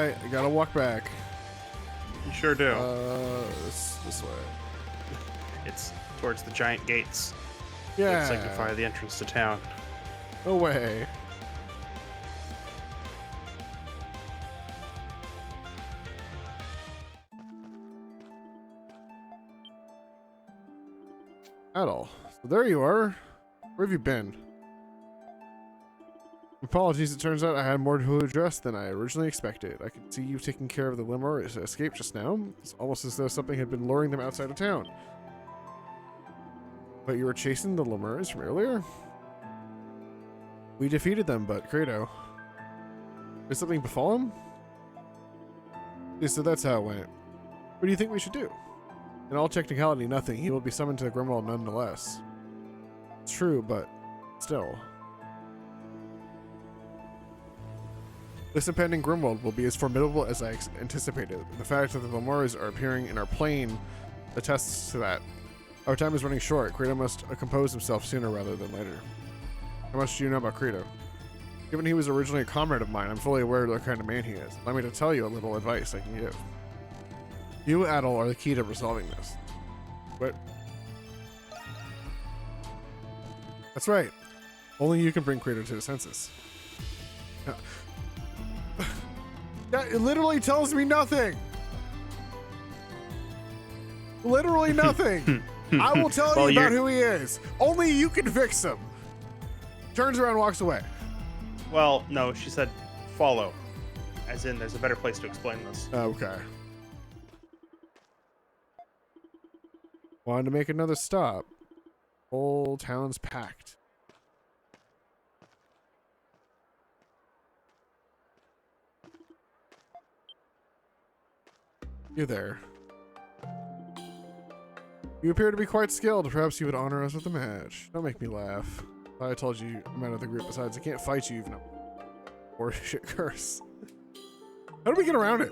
right. I gotta walk back. You sure do. This way. It's towards the giant gates Yeah. that signify the entrance to town. No way. At all. So there you are. Where have you been? Apologies, it turns out I had more to address than I originally expected. I could see you taking care of the limo escape just now. It's almost as though something had been luring them outside of town. But you were chasing the lemurs from earlier? We defeated them, but Credo. Did something befall him? Yeah, so that's how it went. What do you think we should do? In all technicality, nothing. He will be summoned to the Grimwald nonetheless. It's true, but still. This impending Grimwald will be as formidable as I anticipated. The fact that the lemurs are appearing in our plane attests to that. Our time is running short. Credo must compose himself sooner rather than later. How much do you know about Credo? Given he was originally a comrade of mine, I'm fully aware of the kind of man he is. Allow me to tell you a little advice I can give. You, Adol, are the key to resolving this. What? That's right. Only you can bring Credo to his senses. No. That literally tells me nothing. Literally nothing. I will tell you about who he is. Only you can fix him. Turns around, walks away. Well, no, she said follow. As in, there's a better place to explain this. Okay. Wanted to make another stop. Whole town's packed. You there. You appear to be quite skilled. Perhaps you would honor us with a match. Don't make me laugh. I told you I'm out of the group. Besides, I can't fight you even. Or shit curse. How do we get around it?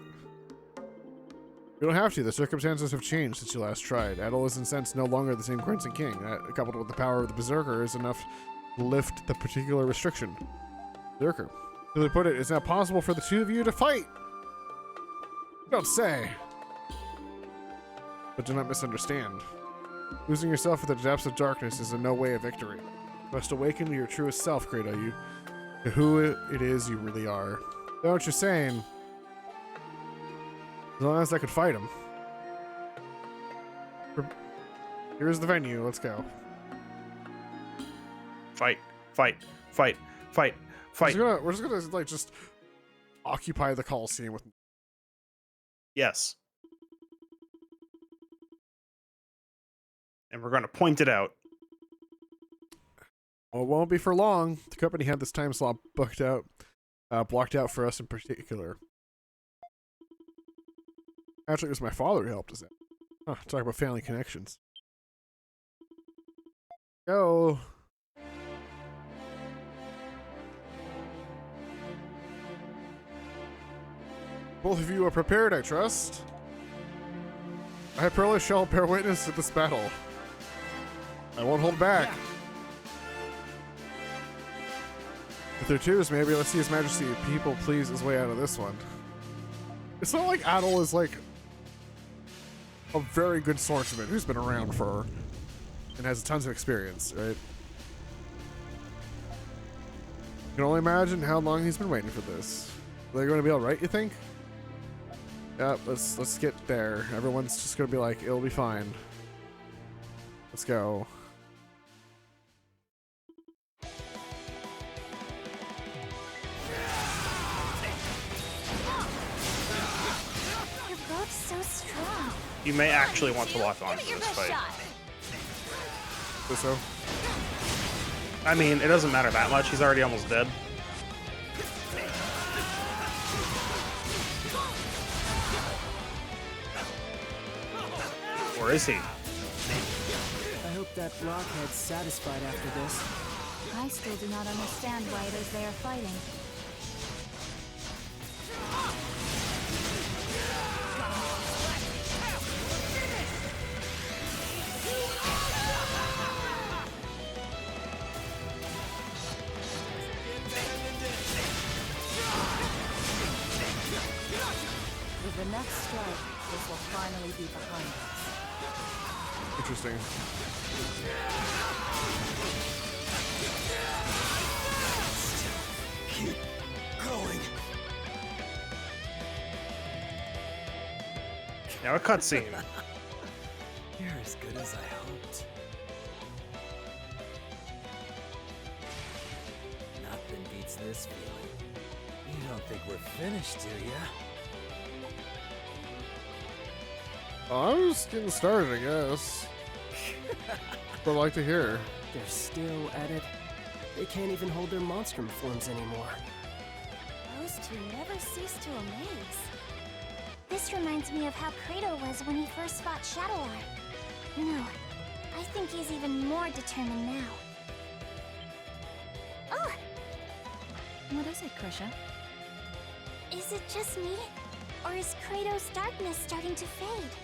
You don't have to. The circumstances have changed since you last tried. Adol is in sense no longer the same Crimson King. That, coupled with the power of the Berserker, is enough to lift the particular restriction. Berserker. To put it, it's now possible for the two of you to fight. You don't say. But do not misunderstand. Losing yourself in the depths of darkness is in no way a victory. You must awaken to your truest self, Credo, to who it is you really are. Know what you're saying? As long as I could fight him. Here's the venue. Let's go. Fight, fight, fight, fight, fight. We're just gonna like just occupy the Coliseum with. Yes. And we're going to point it out. Well, it won't be for long. The company had this time slot blocked out for us in particular. Actually, it was my father who helped us out. Huh, talk about family connections. Go. Both of you are prepared, I trust. I probably shall bear witness to this battle. I won't hold back. Yeah. If there too is, maybe let's see His Majesty people please his way out of this one. It's not like Adol is like a very good swordsman who's been around for and has tons of experience, right? You can only imagine how long he's been waiting for this. Are they going to be all right, you think? Yeah, let's get there. Everyone's just going to be like, it'll be fine. Let's go. You may actually want to lock on for this fight. So? I mean, it doesn't matter that much. He's already almost dead. Or is he? I hope that blockhead's satisfied after this. I still do not understand why it is they are fighting. next strike, this will finally be behind us. Interesting. Keep going. Now a cutscene. You're as good as I hoped. Nothing beats this feeling. You don't think we're finished, do ya? I'm just getting started, I guess. But I'd like to hear. They're still at it. They can't even hold their monstrum forms anymore. Those two never cease to amaze. This reminds me of how Kratos was when he first fought Shadowheart. No, I think he's even more determined now. Oh! What is it, Krisha? Is it just me? Or is Kratos' darkness starting to fade?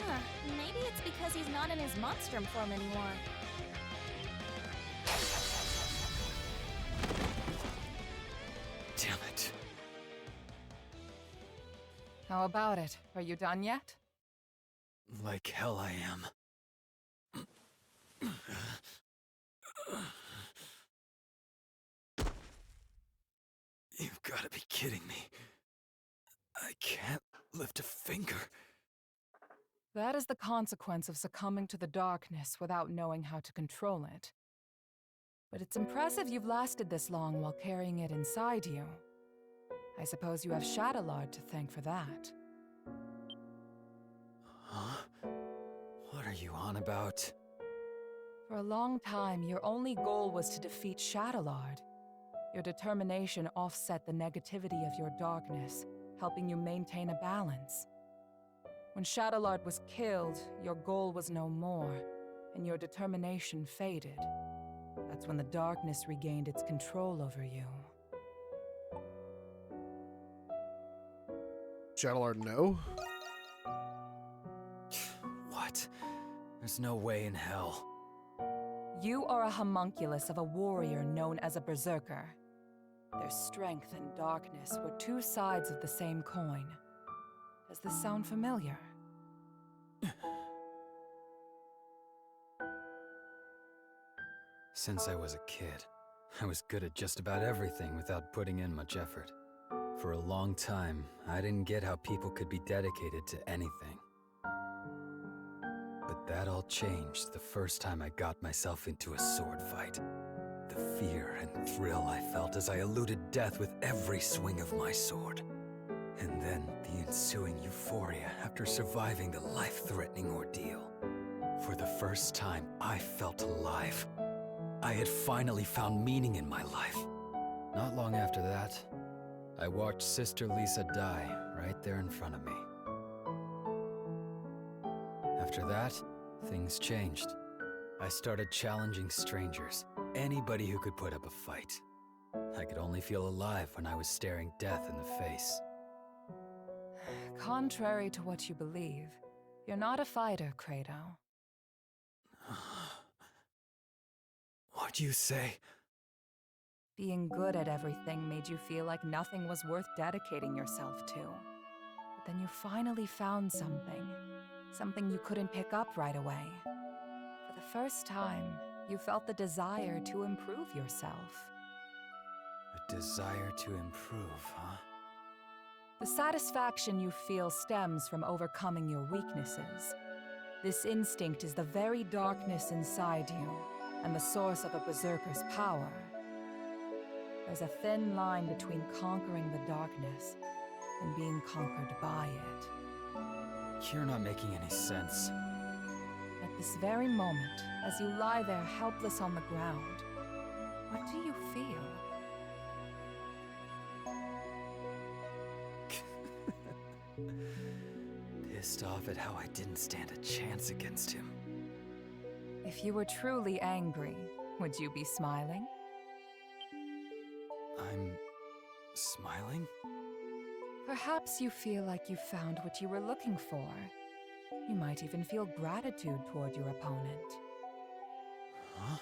Huh, maybe it's because he's not in his monstrum form anymore. Damn it. How about it? Are you done yet? Like hell I am. You've got to be kidding me. I can't lift a finger. That is the consequence of succumbing to the darkness without knowing how to control it. But it's impressive you've lasted this long while carrying it inside you. I suppose you have Shadowlord to thank for that. Huh? What are you on about? For a long time, your only goal was to defeat Shadowlord. Your determination offset the negativity of your darkness, helping you maintain a balance. When Shadowlord was killed, your goal was no more, and your determination faded. That's when the darkness regained its control over you. Shadowlord, no? What? There's no way in hell. You are a homunculus of a warrior known as a berserker. Their strength and darkness were two sides of the same coin. Does this sound familiar? Since I was a kid, I was good at just about everything without putting in much effort. For a long time, I didn't get how people could be dedicated to anything. But that all changed the first time I got myself into a sword fight. The fear and thrill I felt as I eluded death with every swing of my sword. And then the ensuing euphoria after surviving the life-threatening ordeal. For the first time, I felt alive. I had finally found meaning in my life. Not long after that, I watched Sister Lisa die right there in front of me. After that, things changed. I started challenging strangers, anybody who could put up a fight. I could only feel alive when I was staring death in the face. Contrary to what you believe, you're not a fighter, Kratos. What'd you say? Being good at everything made you feel like nothing was worth dedicating yourself to. But then you finally found something. Something you couldn't pick up right away. For the first time, you felt the desire to improve yourself. A desire to improve, huh? The satisfaction you feel stems from overcoming your weaknesses. This instinct is the very darkness inside you, and the source of a berserker's power. There's a thin line between conquering the darkness and being conquered by it. You're not making any sense. At this very moment, as you lie there helpless on the ground, what do you feel? Pissed off at how I didn't stand a chance against him. If you were truly angry, would you be smiling? I'm smiling? Perhaps you feel like you found what you were looking for. You might even feel gratitude toward your opponent. Huh?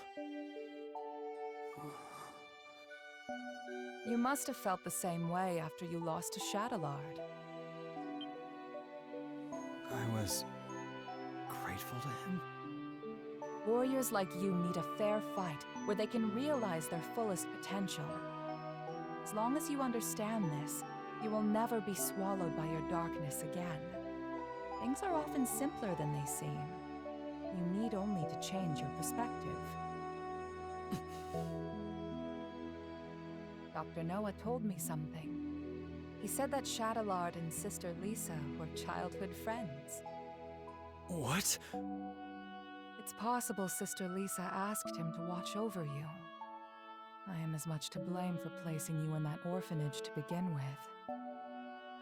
You must have felt the same way after you lost to Shadowlord. was grateful to him. Warriors like you need a fair fight where they can realize their fullest potential. As long as you understand this, you will never be swallowed by your darkness again. Things are often simpler than they seem. You need only to change your perspective. Dr. Noah told me something. He said that Shadowlard and Sister Lisa were childhood friends. What? It's possible Sister Lisa asked him to watch over you. I am as much to blame for placing you in that orphanage to begin with.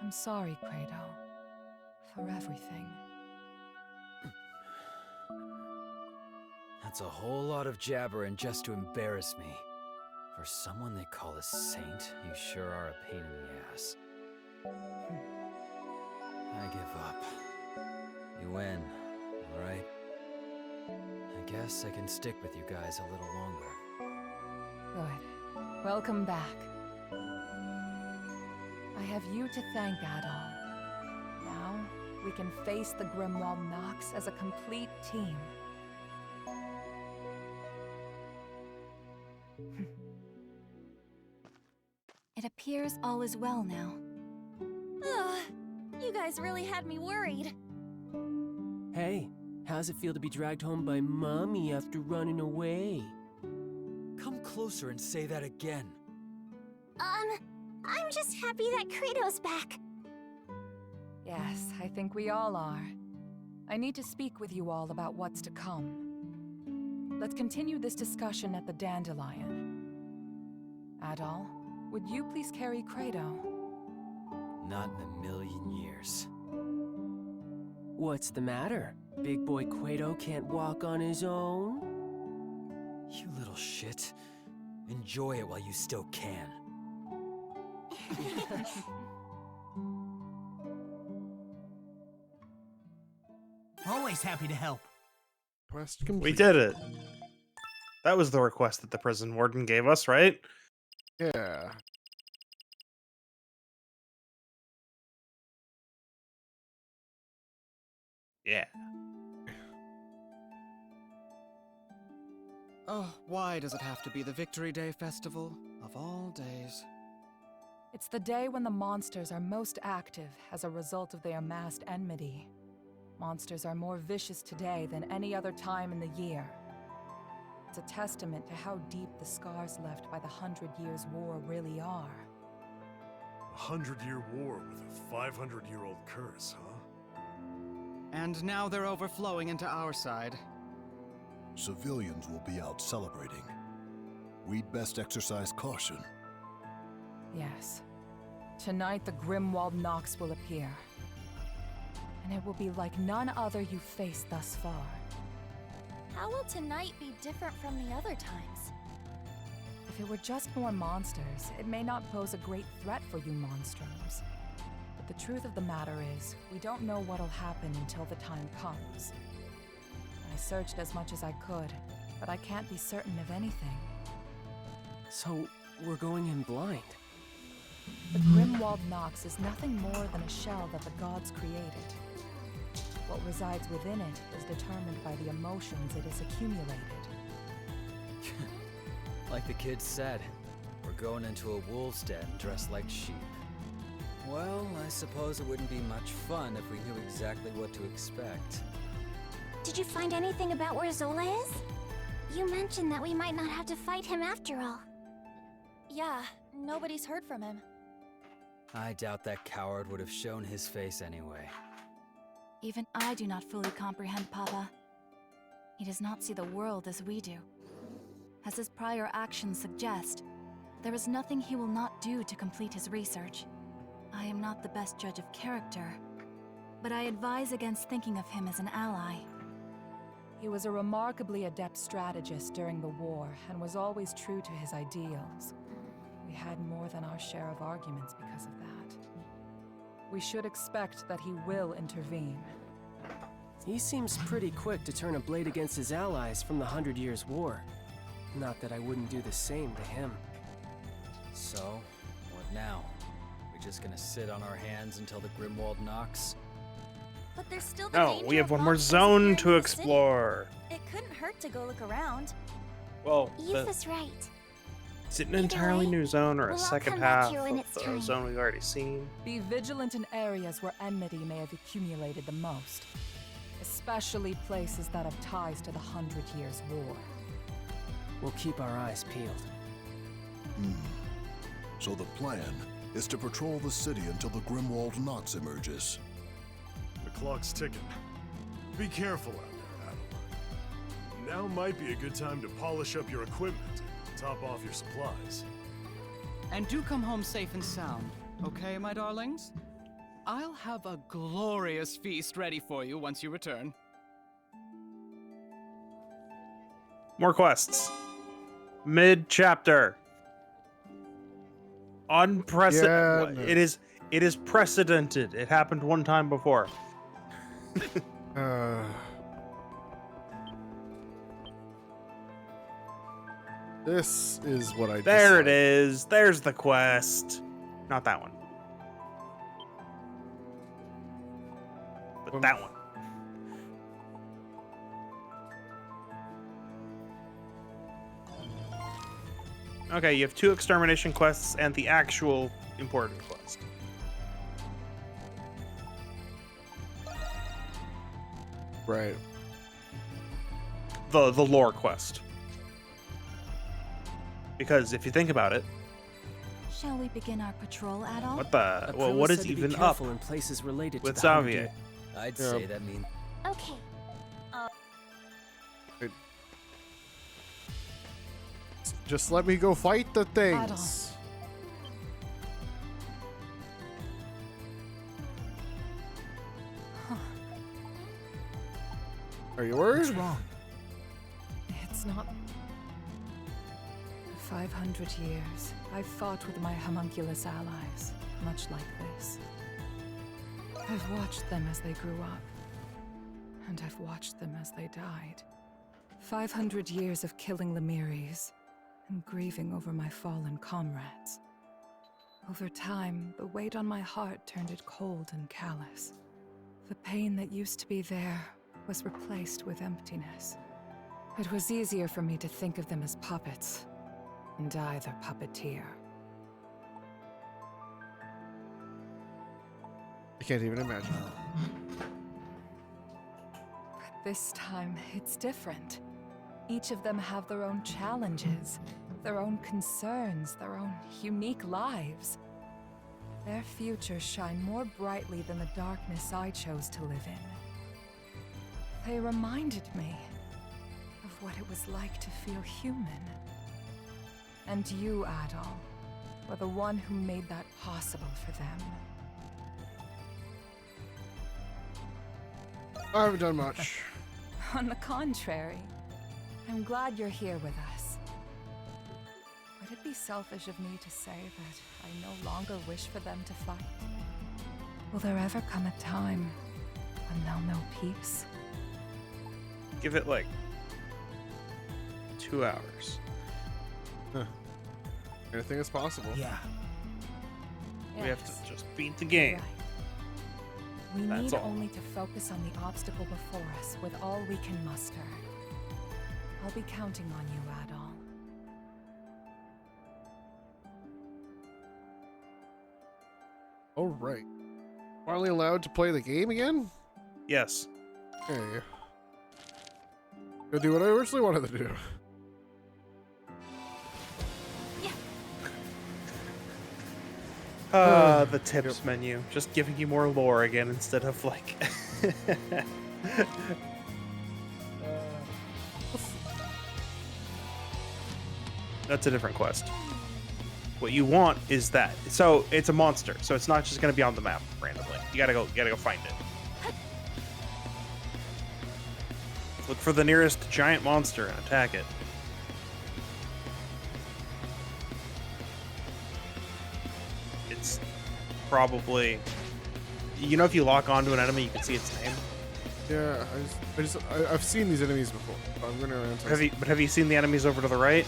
I'm sorry, Credo, for everything. That's a whole lot of jabbering just to embarrass me. For someone they call a saint, you sure are a pain in the ass. I give up. You win, alright? I guess I can stick with you guys a little longer. Good. Welcome back. I have you to thank, Adol. Now, we can face the Grimwald Nox as a complete team. It appears all is well now. Ugh, you guys really had me worried. Hey, how's it feel to be dragged home by Mommy after running away? Come closer and say that again. I'm just happy that Kratos back. Yes, I think we all are. I need to speak with you all about what's to come. Let's continue this discussion at the Dandelion. Adol, would you please carry Credo? Not in a million years. What's the matter? Big boy Quato can't walk on his own? You little shit. Enjoy it while you still can. Always happy to help. Quest complete. We did it. That was the request that the prison warden gave us, right? Yeah. Yeah. Oh, why does it have to be the Victory Day festival of all days? It's the day when the monsters are most active as a result of their amassed enmity. Monsters are more vicious today than any other time in the year. It's a testament to how deep the scars left by the 100 Years' War really are. A 100-year war with a 500-year-old curse, huh? And now they're overflowing into our side. Civilians will be out celebrating. We'd best exercise caution. Yes. Tonight the Grimwald Nox will appear. And it will be like none other you've faced thus far. How will tonight be different from the other times? If it were just more monsters, it may not pose a great threat for you Monstrums. But the truth of the matter is, we don't know what'll happen until the time comes. I searched as much as I could, but I can't be certain of anything. So, we're going in blind. The Grimwald Nox is nothing more than a shell that the gods created. What resides within it is determined by the emotions it has accumulated. Like the kid said, we're going into a wolf's den dressed like sheep. Well, I suppose it wouldn't be much fun if we knew exactly what to expect. Did you find anything about where Zola is? You mentioned that we might not have to fight him after all. Yeah, nobody's heard from him. I doubt that coward would have shown his face anyway. Even I do not fully comprehend Papa. He does not see the world as we do. As his prior actions suggest, there is nothing he will not do to complete his research. I am not the best judge of character, but I advise against thinking of him as an ally. He was a remarkably adept strategist during the war and was always true to his ideals. We had more than our share of arguments because of that. We should expect that he will intervene. He seems pretty quick to turn a blade against his allies from the 100 Years' War. Not that I wouldn't do the same to him. So, what now? We just gonna sit on our hands until the Grimwald Nox? But there's still the No, danger we have of one more mobs zone disappearing to from the explore. city. It couldn't hurt to go look around. Well, Yuffie's right. is it an Either entirely way, new zone or a we'll all second come back half here when of it's the time. zone we've already seen? Be vigilant in areas where enmity may have accumulated the most, especially places that have ties to the 100 Years' War. We'll keep our eyes peeled. So the plan is to patrol the city until the Grimwald Nox emerges. The clock's ticking. Be careful out there, Adam. Now might be a good time to polish up your equipment and top off your supplies. And do come home safe and sound, okay, my darlings? I'll have a glorious feast ready for you once you return. More quests. Mid-chapter. Unprecedented. Yeah, no. It is precedented. It happened one time before. This is what I There it dislike. is. There's the quest. Not that one. But that one. Okay, you have 2 extermination quests and the actual important quest. Right. The lore quest. Because if you think about it, Shall we begin our patrol at all? what the April well, what said is to be even up careful in places related with to the Hundred Xavier? I'd Yeah. say that means Okay. Just let me go fight the things. Are you worried? What's wrong? It's not. For 500 years, I've fought with my homunculus allies, much like this. I've watched them as they grew up, and I've watched them as they died. 500 years of killing Lemiris, and grieving over my fallen comrades. Over time, the weight on my heart turned it cold and callous. The pain that used to be there was replaced with emptiness. It was easier for me to think of them as puppets, and I their puppeteer. I can't even imagine. But this time, it's different. Each of them have their own challenges, their own concerns, their own unique lives. Their futures shine more brightly than the darkness I chose to live in. They reminded me of what it was like to feel human. And you, Adol, were the one who made that possible for them. I haven't done much. On the contrary, I'm glad you're here with us. Would it be selfish of me to say that I no longer wish for them to fight? Will there ever come a time when they'll know peace? Give it like 2 hours. Anything is possible. Yeah. We have Yes, to just beat the you're game. right. We That's need all. only to focus on the obstacle before us with all we can muster. I'll be counting on you, Adol. All right. Finally allowed to play the game again? Yes. Hey. Go do what I originally wanted to do. The tips menu. Just giving you more lore again instead of like. That's a different quest. What you want is that. So it's a monster. So it's not just gonna be on the map randomly. You gotta go find it. Look for the nearest giant monster and attack it. It's probably, you know, if you lock onto an enemy, you can see its name. Yeah, I've seen these enemies before. I'm running around. Have you seen the enemies over to the right?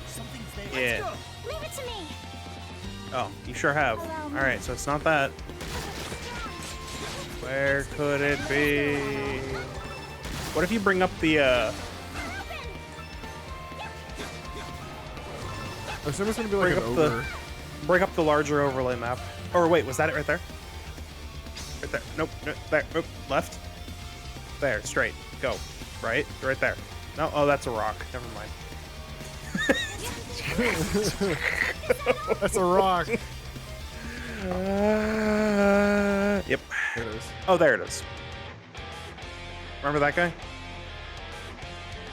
Something's there. Yeah. Let's go. Leave it to me. Oh, you sure have. Alright, so it's not that. Where could it be? What if you bring up the, Someone's gonna be like an ogre. bring up the larger overlay map. Or wait, was that it right there? Right there. Nope, no, there. Nope, left. There, straight. Go. Right? Right there. No, oh, that's a rock. Never mind. That's a rock. Yep. There it is. Oh, there it is. Remember that guy?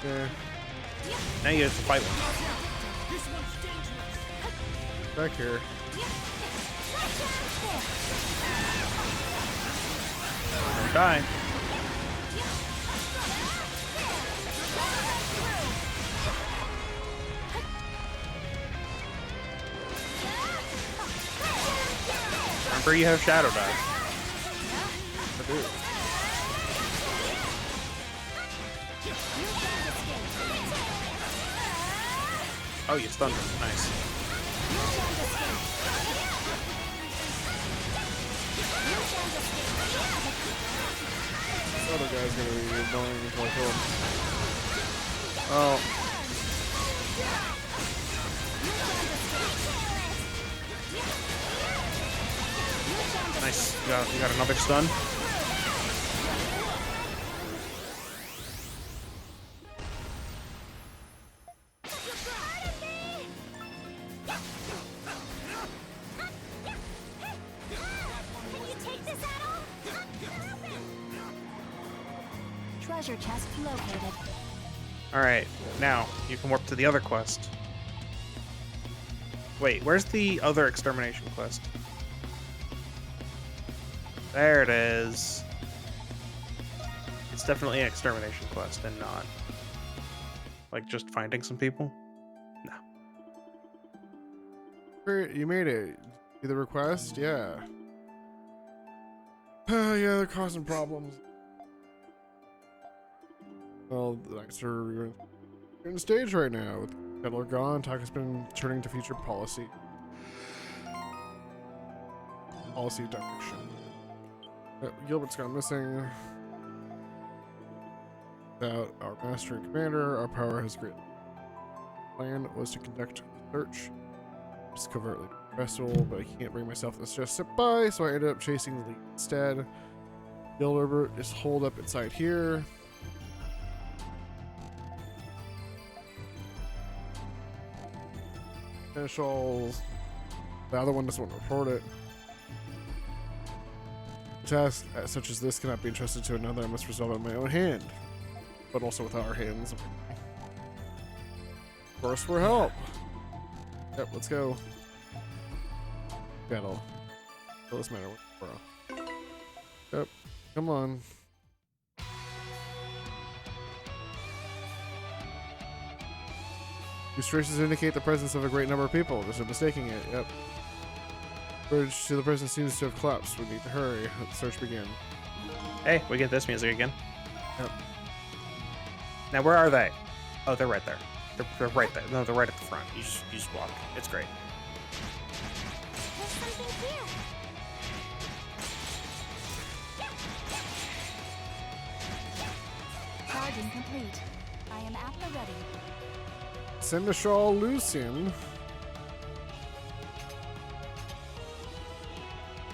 Yeah. Now you have to fight one. Back here. Don't die. Remember, you have Shadow Dive. I do. Oh, you stunned him. Nice. This other guy's gonna be annoying until I kill him. Oh. Nice. You got another stun. Treasure chest located. Alright, now you can warp to the other quest. Wait, where's the other extermination quest? There it is. It's definitely an extermination quest and not like just finding some people. No. Great, you made it. See the request? Yeah. Yeah, they're causing problems. Well, the Knights are in stage right now. With Peddler gone, talk has been turning to future policy. Policy direction. Gilbert's gone missing. Without our master and commander, our power has greatly. Plan was to conduct a search. Just covertly vessel, but I can't bring myself to just sit by, so I ended up chasing the lead instead. Gilbert is holed up inside here. Finish all. The other one doesn't want to report it. A task such as this cannot be entrusted to another. I must resolve it in my own hand, but also with our hands. Of course, for help. Yep, let's go. Battle. It doesn't matter what. Yep, come on. These traces indicate the presence of a great number of people. There's no mistaking it. Yep. Bridge to the prison seems to have collapsed. We need to hurry. Let the search begin. Hey, we get this music again. Yep. Now, where are they? Oh, they're right there. They're right there. No, they're right at the front. You just walk. It's great. There's something here. Charging complete. I am at the ready. Seneschal Lucian.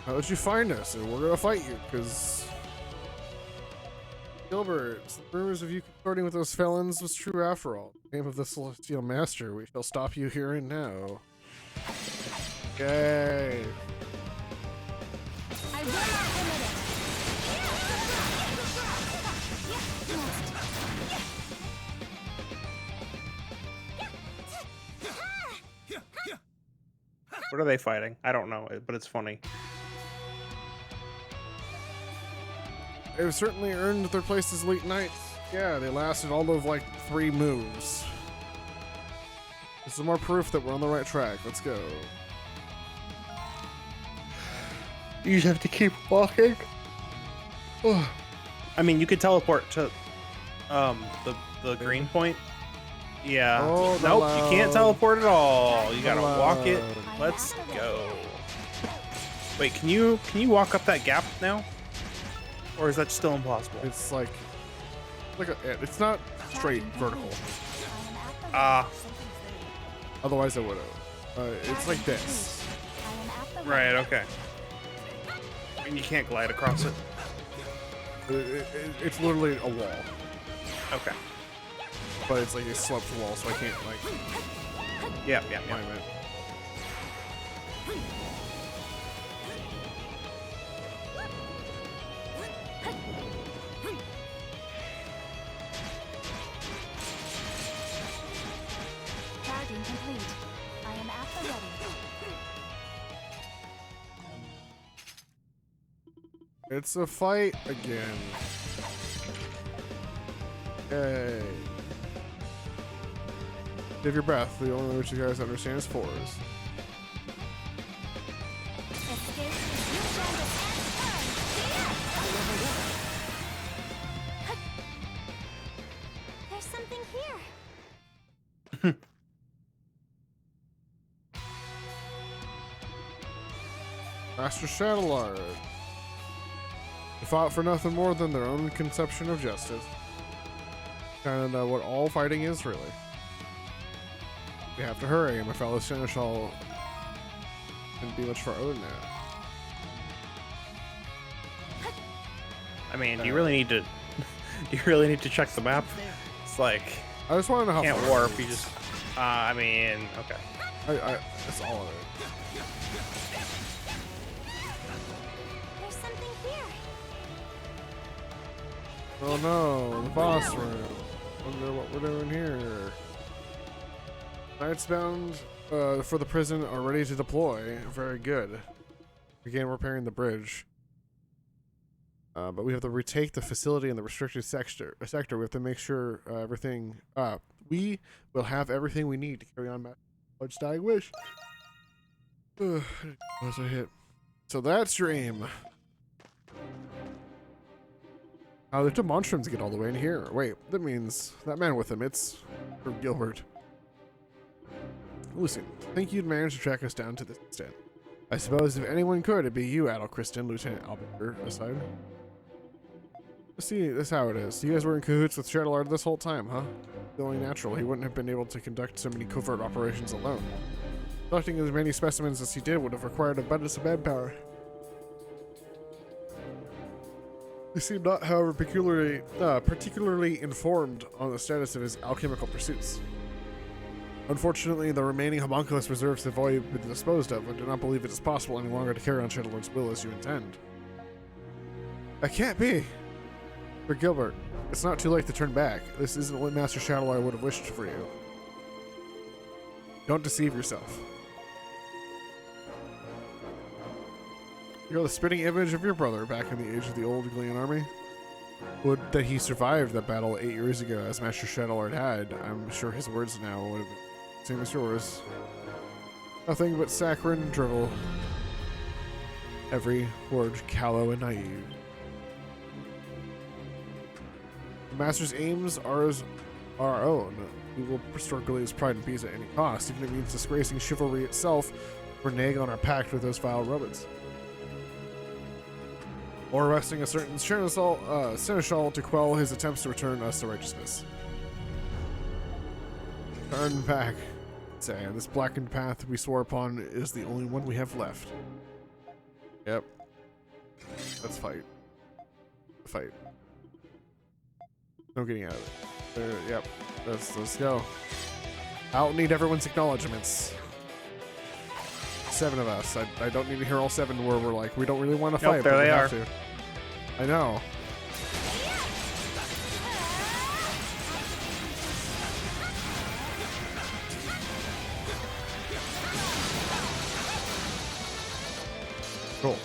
How did you find us? And we're gonna fight you, because Gilbert, the rumors of you consorting with those felons was true after all. In the name of the Celestial Master, we shall stop you here and now. Yay! I will not permit it. What are they fighting? I don't know, but it's funny. They've certainly earned their place as elite knights. Yeah, they lasted all of like 3 moves. This is more proof that we're on the right track. Let's go. You just have to keep walking. I mean, you could teleport to the green point. Yeah. Oh, nope, hello. you can't teleport at all. You gotta Hello. walk it. Let's go. Wait, can you walk up that gap now? Or is that still impossible? It's like it's not straight vertical. Ah, Otherwise, I would have. It's like this. right, okay. And you can't glide across it. It's literally a wall, Okay. but it's like a sloped wall, so I can't like Yeah. climb it. Charging complete. I am at the ready. It's a fight again. Yay. Save your breath. The only language you guys understand is fours. Escape. You shall defend. There's something here. Master Shadowlard. They fought for nothing more than their own conception of justice. Kind of what all fighting is, really. We have to hurry. My fellow Seneschal couldn't be much farther now. I mean, do you really need to do you really need to check the map? It's like I just want to know how can't far warp, it you is. just I mean, okay. That's all of it. There's something here. Oh no, the boss room. Wonder what we're doing here. Knights bound for the prison are ready to deploy. Very good. Begin repairing the bridge. But we have to retake the facility in the restricted sector. We have to make sure everything. We will have everything we need to carry on Master's dying wish. Was a hit. So that's your aim. There's two monstrums to get all the way in here. Wait, that means that man with him. It's for Gilbert. Lucian, think you'd manage to track us down to this extent? I suppose if anyone could, it'd be you, Adel Kristen, Lieutenant Albert aside. See, that's how it is. You guys were in cahoots with Shadowlard this whole time, huh? Only natural. He wouldn't have been able to conduct so many covert operations alone. Collecting as many specimens as he did would have required abundance of manpower. He seemed not, however, particularly informed on the status of his alchemical pursuits. Unfortunately, the remaining homunculus reserves have already been disposed of, and do not believe it is possible any longer to carry on Shadowlord's will as you intend. That can't be! For Gilbert, it's not too late to turn back. This isn't what Master Shadowlord would have wished for you. Don't deceive yourself. You're the spitting image of your brother back in the age of the old Glean army. Would that he survived that battle 8 years ago as Master Shadowlord had. I'm sure his words now would have been the same as yours. Nothing but saccharine drivel. Every word callow and naive. The Master's aims are our own. We will restore Galea's pride and peace at any cost, even if it means disgracing chivalry itself or renege on our pact with those vile robots. Or arresting a certain Seneschal to quell his attempts to return us to righteousness. Turn back, say. This blackened path we swore upon is the only one we have left. Yep. Let's fight. Fight. No getting out of it. Yep. Let's go. I don't need everyone's acknowledgements. 7 of us. I don't need to hear all 7 where we're like, we don't really want to fight, there but we they have are. to. I know. Cool.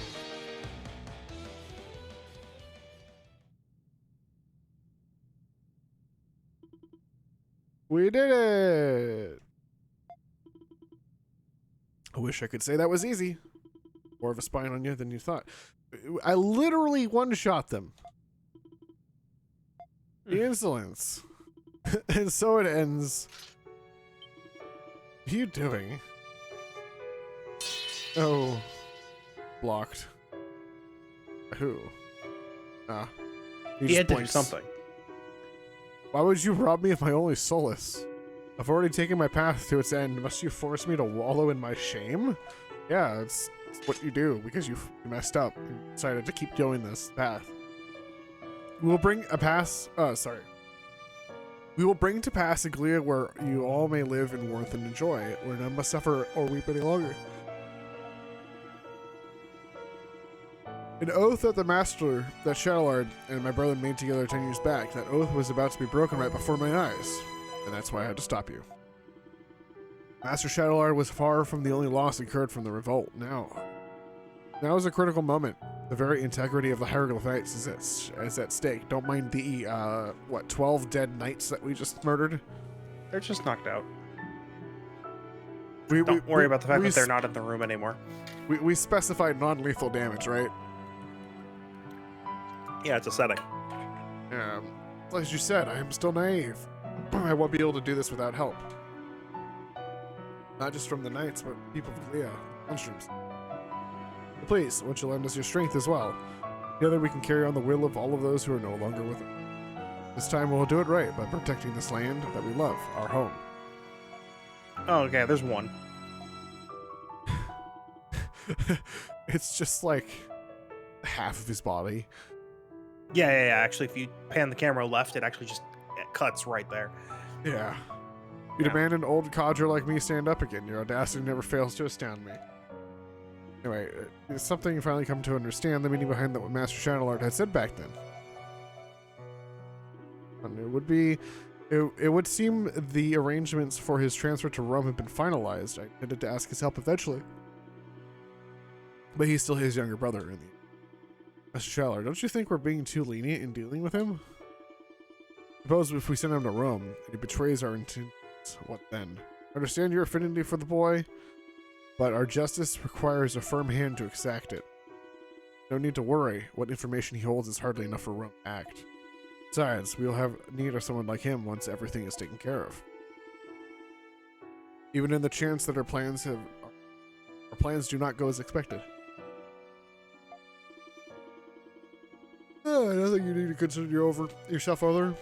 We did it! I wish I could say that was easy. More of a spine on you than you thought. I literally one-shot them. The insolence. And so it ends. What are you doing? Oh. Blocked. Who? Ah. He had to do blinks. something. Why would you rob me of my only solace? I've already taken my path to its end. Must you force me to wallow in my shame? Yeah, it's what you do because you messed up and decided to keep going this path. We will bring a pass. We will bring to pass a Glia where you all may live in warmth and enjoy, where none must suffer or weep any longer. An oath that the master, that Shadowlord and my brother made together 10 years back. That oath was about to be broken right before my eyes, and that's why I had to stop you. Master Shadowlord was far from the only loss incurred from the revolt. Now is a critical moment. The very integrity of the Hieroglyph Knights is at stake. Don't mind the 12 dead knights that we just murdered. They're just knocked out. Don't worry about the fact that they're not in the room anymore. We specified non-lethal damage, right? Yeah, it's a setting. Yeah. As you said, I am still naive. I won't be able to do this without help. Not just from the knights, but people of Glia, Monstrums. Please, won't you lend us your strength as well? Together we can carry on the will of all of those who are no longer with us. This time we'll do it right by protecting this land that we love, our home. Oh, okay, there's one. It's just like half of his body. Yeah. Actually, if you pan the camera left, it cuts right there. Yeah. You demand an old codger like me stand up again. Your audacity never fails to astound me. Anyway, it's something you finally come to understand the meaning behind what Master Shadowlord had said back then. And it would seem the arrangements for his transfer to Rome have been finalized. I intended to ask his help eventually. But he's still his younger brother. Master Shadowlord, don't you think we're being too lenient in dealing with him? Suppose if we send him to Rome and he betrays our intentions, what then? I understand your affinity for the boy, but our justice requires a firm hand to exact it. No need to worry. What information he holds is hardly enough for Rome to act. Besides, we'll have need of someone like him once everything is taken care of. Even in the chance that our plans do not go as expected. I don't think you need to consider yourself over.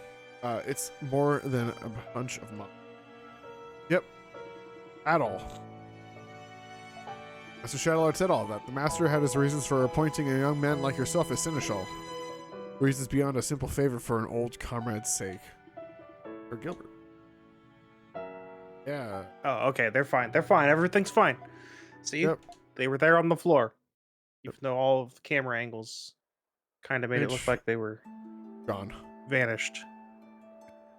It's more than a bunch of money. Yep. At all. Master Shadowlord said all that. The master had his reasons for appointing a young man like yourself as seneschal. Reasons beyond a simple favor for an old comrade's sake. For Gilbert. Yeah. Oh, okay, they're fine. They're fine. Everything's fine. See? Yep. They were there on the floor. Even though all of the camera angles kind of made it look like they were gone. Vanished.